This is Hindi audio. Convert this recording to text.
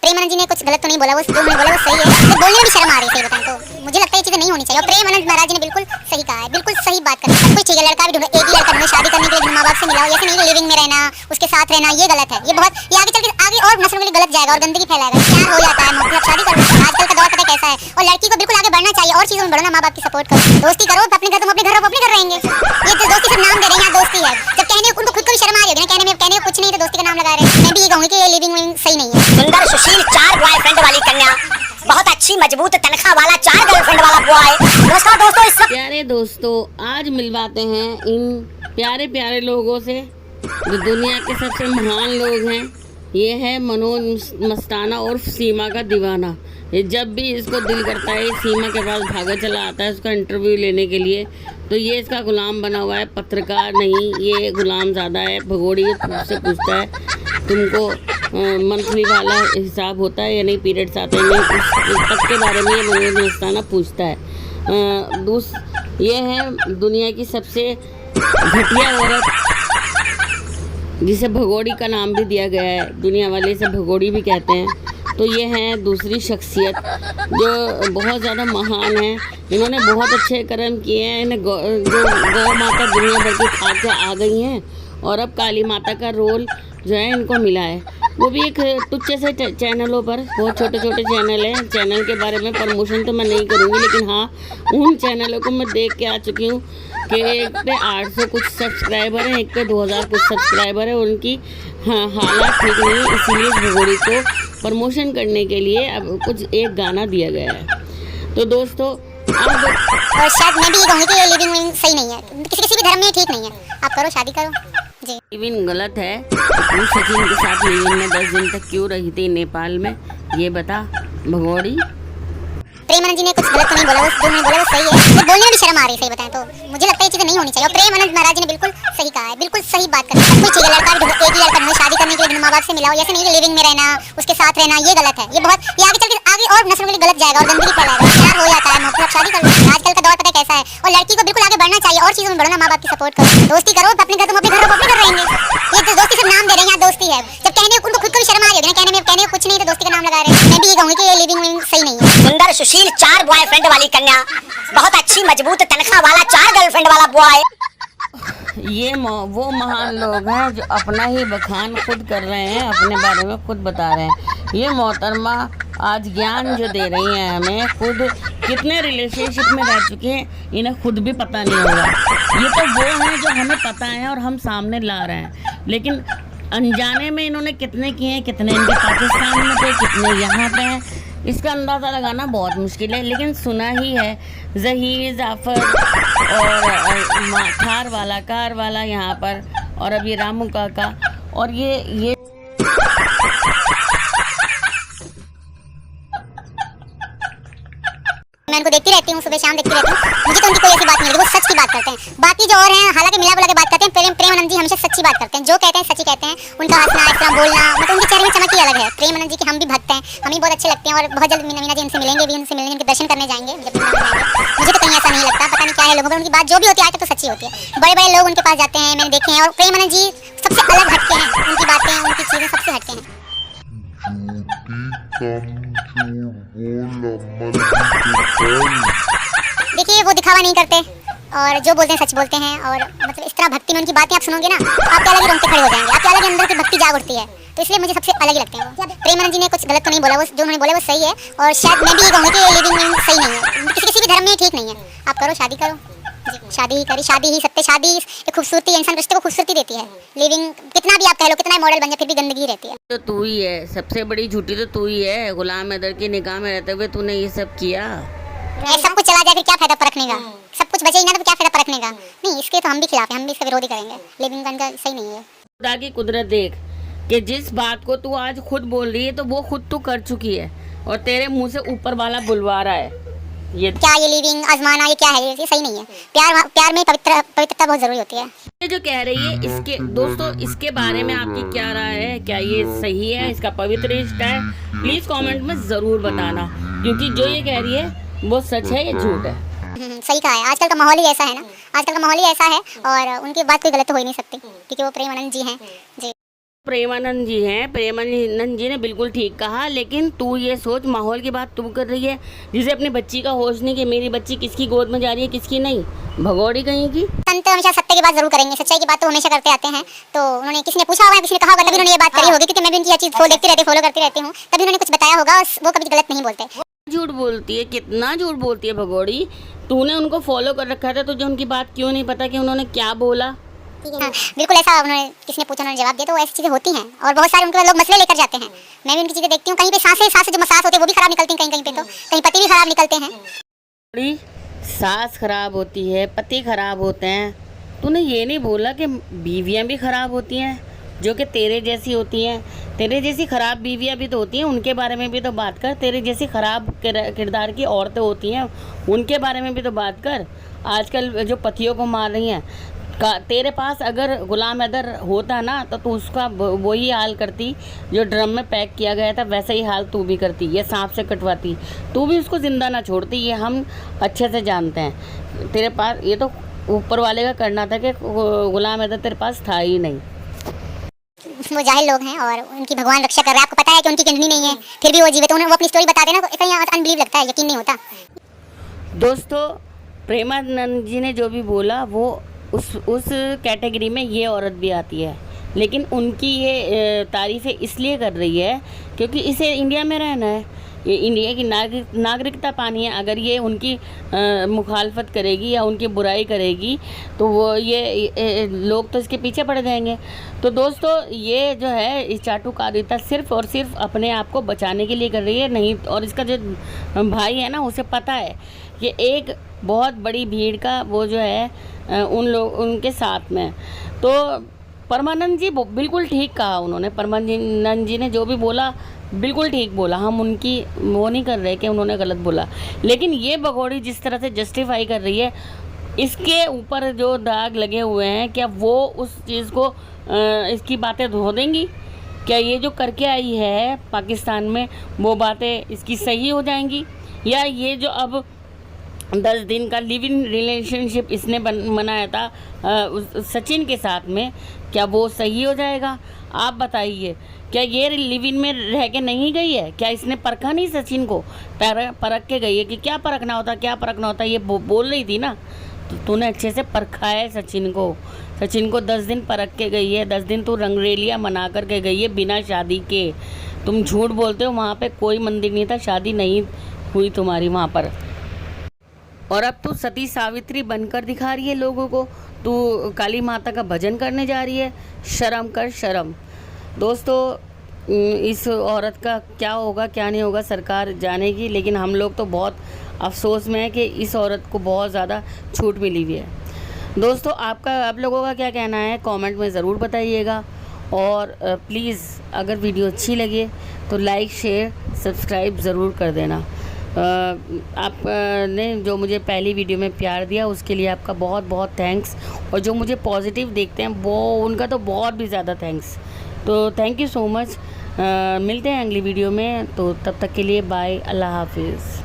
प्रेमानंद जी ने कुछ गलत तो नहीं बोला, वो जो उन्होंने बोला वो सही है। तो बोलने में भी शर्म आ रही है, सही बताएं तो मुझे लगता है ये चीजें नहीं होनी चाहिए। और प्रेमानंद महाराज जी ने बिल्कुल सही कहा है, बिल्कुल सही बात कर, सब कुछ ठीक है। लड़का भी ढूंढो, एक ही लड़का ढूंढो, शादी करने के लिए माँ बाप से मिलाओ, ऐसे नहीं कि लिविंग में रहना, उसके साथ रहना, ये गलत है। ये बहुत, ये आगे चल के आगे और नस्लों के लिए गलत जाएगा और गंदगी फैलाएगा। प्यार हो जाता है, मतलब शादी कर लो, आजकल का दौर पता कैसा है। और लड़की को बिल्कुल आगे बढ़ना चाहिए, और चीजों में बढ़ो ना, माँ बाप की सपोर्ट करो, दोस्ती करो, अपने घर तुम अपने घर रहो, अपने घर रहेंगे। ये तो दोस्ती सब नाम दे रहे हैं, यहाँ दोस्ती है, जब कहने उनको खुद को भी शर्म आ रही होगी ना, कहने में कुछ नहीं तो दोस्ती का नाम लगा रहे हैं। मैं भी ये कहूंगी कि ये लिविंग सही नहीं है। सुंदर सुशील 4 बॉयफ्रेंड वाली कन्या, बहुत अच्छी मजबूत तनख्वाह वाला 4 गर्लफ्रेंड वाला बॉय। नमस्कार दोस्तों, इस प्यारे दोस्तों, आज मिलवाते हैं इन प्यारे प्यारे लोगों से जो दुनिया के सबसे महान लोग हैं। ये है मनोज मस्ताना और सीमा का दीवाना। ये जब भी इसको दिल करता है सीमा के पास भागा चला आता है उसका इंटरव्यू लेने के लिए। तो ये इसका गुलाम बना हुआ है, पत्रकार नहीं, ये गुलाम ज़्यादा है। भगोड़ी से पूछता है तुमको मंथली वाला हिसाब होता है या नहीं, पीरियड्स आते हैं नहीं, उस तक के बारे में ये मनोज मस्ताना पूछता है। ये है दुनिया की सबसे घटिया औरत जिसे भगोड़ी का नाम भी दिया गया है, दुनिया वाले इसे भगोड़ी भी कहते हैं। तो ये हैं दूसरी शख्सियत जो बहुत ज़्यादा महान है। इन्होंने बहुत अच्छे कर्म किए हैं। इन्हें जो गौ माता दुनिया भर की खा के आ गई हैं और अब काली माता का रोल जो है इनको मिला है, वो भी एक तुच्छ से चैनलों पर। बहुत छोटे छोटे चैनल हैं, चैनल के बारे में प्रमोशन तो मैं नहीं करूँगी, लेकिन हाँ उन चैनलों को मैं देख के आ चुकी हूँ कि एक पे 800 कुछ सब्सक्राइबर हैं, एक पे 2000 कुछ सब्सक्राइबर है। उनकी हालात ठीक नहीं है, इसीलिए भगोड़ी को प्रमोशन करने के लिए अब कुछ एक गाना दिया गया है। तो दोस्तों अब और शायद मैं भी ये कहूँगी कि ये लिविंग सही नहीं है, किसी भी धर्म में ठीक नहीं है। आप करो, शादी करो जी। लिविंग गलत है। तू सचिन के साथ लिविंग में 10 दिन तक क्यों रही थी नेपाल में, ये बता भगोड़ी। प्रेमानंद जी ने कुछ गलत तो नहीं बोला, वो जो उन्होंने बोला वो सही है। तो बोलने में भी शर्म आ रही है, सही बताएं तो मुझे लगता है ये चीजें नहीं होनी चाहिए। और प्रेमानंद महाराज जी ने बिल्कुल सही कहा है, बिल्कुल सही बात कर, सब कुछ ठीक है। लड़का भी ढूंढो, एक ही लड़का ढूंढो, शादी करने के लिए माँ बाप से मिलाओ, ऐसे नहीं कि लिविंग में रहना, उसके साथ रहना, ये गलत है। ये बहुत, ये आगे चल के आगे और नस्लों के लिए गलत जाएगा और गंदगी फैलाएगा। प्यार हो जाता है, मतलब शादी कर लो, आजकल का दौर पता कैसा है। और लड़की को बिल्कुल आगे बढ़ना चाहिए, और चीजों में बढ़ो ना, माँ बाप की सपोर्ट करो, दोस्ती करो, अपने घर तुम अपने घर रहो, अपने घर रहेंगे। ये तो दोस्ती सब नाम दे रहे हैं, यहाँ दोस्ती है, जब कहने उनको खुद को भी शर्म आ रही होगी ना, कहने में कुछ नहीं तो दोस्ती का नाम लगा रहे हैं। मैं भी ये कहूँगी कि ये लिविंग सही नहीं है। सुंदर सुशील 4 बॉयफ्रेंड वाली कन्या, बहुत अच्छी मजबूत तनख्वाह वाला 4 गर्लफ्रेंड वाला बॉय। ये वो महान लोग हैं जो अपना ही बखान खुद कर रहे हैं, अपने बारे में खुद बता रहे हैं। ये मोहतरमा आज ज्ञान जो दे रही हैं हमें, खुद कितने रिलेशनशिप में रह चुके हैं इन्हें खुद भी पता नहीं होगा। ये तो वो हैं जो हमें पता है और हम सामने ला रहे हैं, लेकिन अनजाने में इन्होंने कितने किए हैं, कितने इनके पाकिस्तान में थे, कितने यहाँ पे हैं, इसका अंदाज़ा लगाना बहुत मुश्किल है। लेकिन सुना ही है ज़हीर जाफ़र और कार वाला यहाँ पर, और अब ये रामू काका, और ये मैं उनको देखती रहती हूँ, सुबह शाम देखती रहती हूँ, मुझे तो उनकी कोई ऐसी बात नहीं लगी, वो सच की बात करते हैं। बाकी जो और हैं हालांकि मिला बुला के बात करते हैं, प्रेमानंद जी हमेशा सच्ची बात करते हैं, जो कहते हैं सच्ची कहते हैं। उनका हंसना, इस तरह बोलना, मतलब उनके चेहरे में चमक ही अलग है। प्रेमानंद जी के हम भी भक्त हैं, हमें बहुत अच्छे लगते हैं, और बहुत जल्द मीना जी उनसे मिलेंगे भी, उनसे मिलेंगे, उनके दर्शन करने जाएंगे जब जाएंगे। मुझे तो कहीं ऐसा नहीं लगता, पता नहीं क्या है लोगों को, उनकी बात जो भी होती है आज तक तो सच्ची होती है। बड़े बड़े लोग उनके पास जाते हैं, मैंने देखे हैं, और प्रेमानंद जी सबसे अलग हटके हैं, उनकी बातें, उनकी चीज़ें सबसे हटके हैं। देखिए वो दिखावा नहीं करते, और जो बोलते हैं सच बोलते हैं, और मतलब इस तरह भक्ति में उनकी बातें आप सुनोगे ना, आपके अलग ही रोंगटे खड़े हो जाएंगे, आपके अलग अंदर की भक्ति जाग उठती है। तो इसलिए मुझे सबसे अलग ही लगते हैं वो। प्रेमानंद जी ने कुछ गलत तो नहीं बोला, वो जो उन्होंने बोला वो सही है। और शायद मैं भी ये कहूँगी कि ये लिविंग सही नहीं है, किसी भी धर्म में ठीक नहीं है। आप करो, शादी करो जी, शादी ही करी, शादी ही सत्य, शादी एक खूबसूरती, इंसान रिश्ते को खूबसूरती देती है। लिविंग कितना भी आप कह लो, कितना मॉडल बन जाए, फिर भी गंदगी रहती है। तो तू ही है सबसे बड़ी झूठी, तो तू ही है। गुलाम हैदर की निगाह में रहते हुए तूने ये सब किया। सब कुछ चला जाए फिर क्या फायदा परखने का, सब कुछ बचे ही ना तो क्या फायदा परखने का। नहीं, इसके तो हम भी खिलाफ हैं, हम भी इसका विरोध करेंगे। लिविंग का सही नहीं है। खुदा की कुदरत देख कि जिस बात को तू आज खुद बोल रही है तो वो खुद तू कर चुकी है, और तेरे मुंह से ऊपर वाला बुलवा रहा है। ये क्या, ये लिविंग आजमाना, ये क्या है? ये सही नहीं है। प्यार में पवित्रता बहुत जरूरी होती है। ये जो कह रही है, इसके दोस्तों इसके बारे में आपकी क्या राय है? क्या ये सही है? इसका पवित्र रिश्ता है? प्लीज कमेंट में जरूर बताना, क्योंकि जो ये कह रही है वो सच है, ये झूठ है। सही कहा है, आजकल का माहौल ही ऐसा है ना, आजकल का माहौल ही ऐसा है, और उनकी बात कोई गलत तो हो ही नहीं सकती, क्योंकि वो प्रेमानंद जी हैं जी। प्रेमानंद जी हैं, प्रेमानंद जी ने बिल्कुल ठीक कहा। लेकिन तू ये सोच, माहौल की बात तू कर रही है, जिसे अपनी बच्ची का होश नहीं कि मेरी बच्ची किसकी गोद में जा रही है किसकी नहीं, भगोड़ी कहीं की। संत हमेशा सत्य की बात जरूर करेंगे, सच्चाई की बात तो हमेशा करते आते हैं। तो उन्होंने किसी ने पूछा होगा, किसी ने कहा होगा, तभी उन्होंने ये बात करी होगी, क्योंकि मैं भी उनकी हर चीज देखती रहती, फॉलो करती रहती हूँ, तभी उन्होंने कुछ बताया होगा। और वो कभी गलत नहीं बोलते। झूठ बोलती है, कितना झूठ बोलती है भगोड़ी। तूने उनको फॉलो कर रखा था, तुझे उनकी बात क्यों नहीं पता कि उन्होंने क्या बोला? हाँ, बिल्कुल ऐसा उन्होंने किसी ने पूछा, उन्होंने जवाब दिया। तो ऐसी चीजें होती हैं और बहुत सारे उनके बाद लोग मसले लेकर जाते हैं। मैं भी उनकी चीजें देखती हूँ, कहीं पे सांसें जो मसाज होते हैं वो भी खराब निकलती हैं, कहीं कहीं पे तो कहीं पति भी खराब निकलते हैं। थोड़ी सास खराब होती है, पति खराब होते हैं। तूने ये नहीं बोला कि बीवियां भी खराब होती हैं, जो कि तेरे जैसी होती हैं। तेरे जैसी खराब बीवियां भी तो होती हैं, उनके बारे में भी तो बात कर। तेरे जैसी खराब किरदार की औरतें होती हैं, उनके बारे में भी तो बात कर। आजकल जो पतियों को मार रही हैं, तेरे पास अगर गुलाम हैदर होता ना तो तू उसका वही हाल करती जो ड्रम में पैक किया गया था, वैसा ही हाल तू भी करती। ये सांप से कटवाती, तू भी उसको ज़िंदा ना छोड़ती। ये हम अच्छे से जानते हैं। तेरे पास ये तो ऊपर वाले का करना था कि गुलाम हैदर तेरे पास था ही नहीं। वो जाहिल लोग हैं और उनकी भगवान रक्षा कर रहा है। आपको पता है कि उनकी किडनी नहीं है, फिर भी वो जीवित। उन्हें वो अपनी स्टोरी बताते हैं ना, तो कहीं अनबिलीव लगता है, यकीन नहीं होता। दोस्तों, प्रेमानंद जी ने जो भी बोला वो उस कैटेगरी में ये औरत भी आती है। लेकिन उनकी ये तारीफ़ें इसलिए कर रही है क्योंकि इसे इंडिया में रहना है, ये इंडिया की नागरिकता पानी है। अगर ये उनकी मुखालफत करेगी या उनकी बुराई करेगी तो वो ये लोग तो इसके पीछे पड़ जाएंगे। तो दोस्तों, ये जो है इस चाटुकारिता सिर्फ़ और सिर्फ अपने आप को बचाने के लिए कर रही है, नहीं। और इसका जो भाई है ना, उसे पता है कि एक बहुत बड़ी भीड़ का वो जो है उनके साथ में। तो परमानंद जी बिल्कुल ठीक कहा उन्होंने। परमानंद जी ने जो भी बोला बिल्कुल ठीक बोला। हम उनकी वो नहीं कर रहे कि उन्होंने गलत बोला। लेकिन ये भगोड़ी जिस तरह से जस्टिफाई कर रही है, इसके ऊपर जो दाग लगे हुए हैं, क्या वो उस चीज़ को इसकी बातें धो देंगी? क्या ये जो करके आई है पाकिस्तान में वो बातें इसकी सही हो जाएंगी? या ये जो अब 10 दिन का लिव इन रिलेशनशिप इसने बनाया था सचिन के साथ में, क्या वो सही हो जाएगा? आप बताइए। क्या ये लिव इन में रह के नहीं गई है? क्या इसने परखा नहीं सचिन को? परख के गई है कि क्या परखना होता, क्या परखना होता, ये बोल रही थी ना। तो तूने अच्छे से परखा है सचिन को। सचिन को 10 दिन परख के गई है। 10 दिन तू रंगरेलियाँ मना कर के गई है बिना शादी के। तुम झूठ बोलते हो, वहाँ पे कोई मंदिर नहीं था, शादी नहीं हुई तुम्हारी वहाँ पर। और अब तू सती सावित्री बनकर दिखा रही है लोगों को। तू काली माता का भजन करने जा रही है। शर्म कर, शर्म। दोस्तों, इस औरत का क्या होगा क्या नहीं होगा सरकार जानेगी, लेकिन हम लोग तो बहुत अफसोस में है कि इस औरत को बहुत ज़्यादा छूट मिली हुई है। दोस्तों, आप लोगों का क्या कहना है कमेंट में ज़रूर बताइएगा। और प्लीज़ अगर वीडियो अच्छी लगे तो लाइक, शेयर, सब्सक्राइब ज़रूर कर देना। आपने जो मुझे पहली वीडियो में प्यार दिया उसके लिए आपका बहुत बहुत थैंक्स। और जो मुझे पॉजिटिव देखते हैं वो उनका तो बहुत भी ज़्यादा थैंक्स। तो थैंक यू सो मच। मिलते हैं अगली वीडियो में। तो तब तक के लिए बाय, अल्लाह हाफिज़।